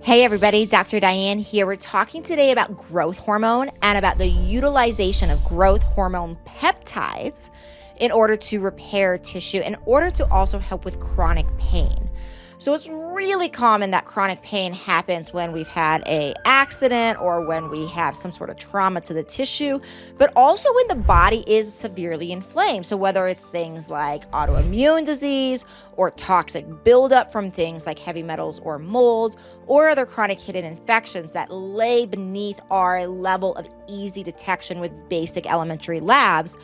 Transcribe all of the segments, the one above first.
Hey everybody, Dr. Diane here. We're talking today about growth hormone and about the utilization of growth hormone peptides in order to repair tissue, in order to also help with chronic pain. So it's really common that chronic pain happens when we've had an accident or when we have some sort of trauma to the tissue, but also when the body is severely inflamed. So whether it's things like autoimmune disease or toxic buildup from things like heavy metals or mold or other chronic hidden infections that lay beneath our level of easy detection with basic elementary labs,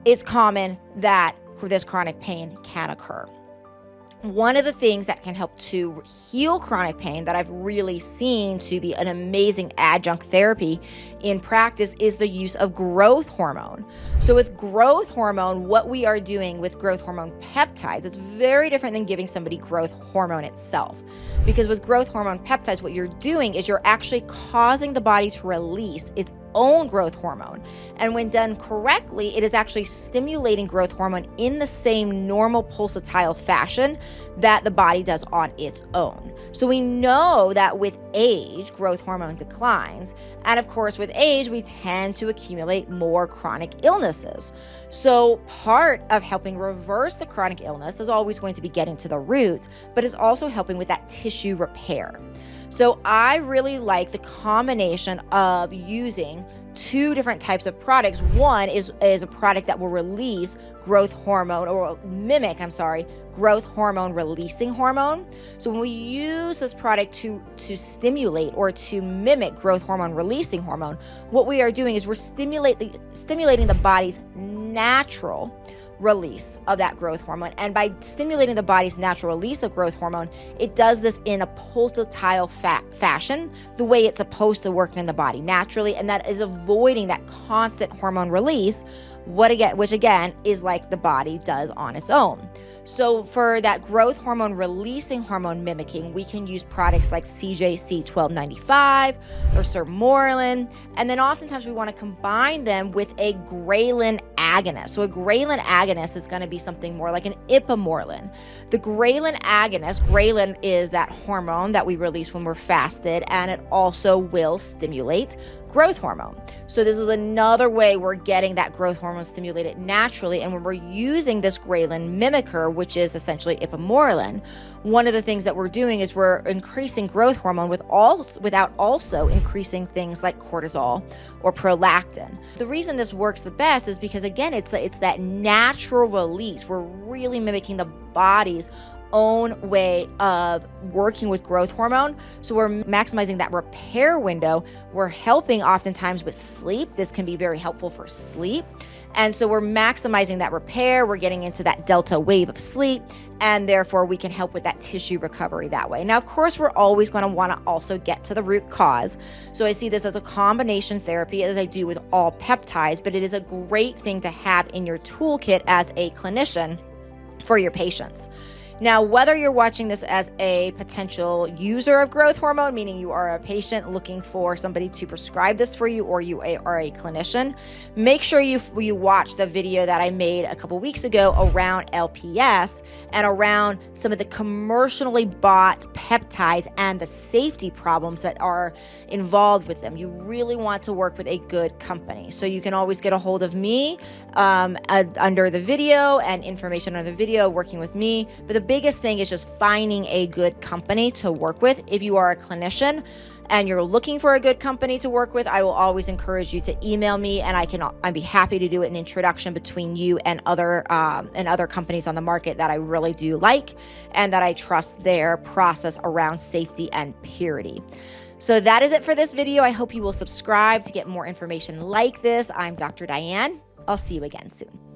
it's common that this chronic pain can occur. One of the things that can help to heal chronic pain that I've really seen to be an amazing adjunct therapy in practice is the use of growth hormone. So with growth hormone, what we are doing with growth hormone peptides, it's very different than giving somebody growth hormone itself. Because with growth hormone peptides, what you're doing is you're actually causing the body to release its own growth hormone. And when done correctly, it is actually stimulating growth hormone in the same normal pulsatile fashion that the body does on its own. So we know that with age, growth hormone declines. And of course, with age, we tend to accumulate more chronic illnesses. So part of helping reverse the chronic illness is always going to be getting to the root, but is also helping with that tissue repair. So I really like the combination of using two different types of products. One is a product that will release growth hormone or mimic growth hormone releasing hormone. So when we use this product to stimulate or to mimic growth hormone releasing hormone, what we are doing is we're stimulating the body's natural release of that growth hormone. And by stimulating the body's natural release of growth hormone, it does this in a pulsatile fashion, the way it's supposed to work in the body naturally, and that is avoiding that constant hormone release, which again is like the body does on its own. So for that growth hormone releasing hormone mimicking, we can use products like CJC 1295 or sermorelin, and then oftentimes we want to combine them with a Ghrelin agonist. So a Ghrelin agonist is going to be something more like an ipamorelin. The Ghrelin agonist, Ghrelin is that hormone that we release when we're fasted, and it also will stimulate growth hormone. So this is another way we're getting that growth hormone stimulated naturally. And when we're using this Ghrelin mimicker, which is essentially ipamorelin, one of the things that we're doing is we're increasing growth hormone without also increasing things like cortisol or prolactin. The reason this works the best is because, again, it's that natural release. We're really mimicking the body's own way of working with growth hormone. So we're maximizing that repair window. We're helping oftentimes with sleep. This can be very helpful for sleep. And so we're maximizing that repair. We're getting into that delta wave of sleep, and therefore we can help with that tissue recovery that way. Now, of course, we're always going to want to also get to the root cause. So I see this as a combination therapy, as I do with all peptides, but it is a great thing to have in your toolkit as a clinician for your patients. Now, whether you're watching this as a potential user of growth hormone, meaning you are a patient looking for somebody to prescribe this for you, or you are a clinician, make sure you watch the video that I made a couple weeks ago around LPS and around some of the commercially bought peptides and the safety problems that are involved with them. You really want to work with a good company. So you can always get a hold of me under the video, and information under the video, working with me. But the biggest thing is just finding a good company to work with. If you are a clinician and you're looking for a good company to work with, I will always encourage you to email me, and I'd be happy to do an introduction between you and other companies on the market that I really do like and that I trust their process around safety and purity. So that is it for this video. I hope you will subscribe to get more information like this. I'm Dr. Diane. I'll see you again soon.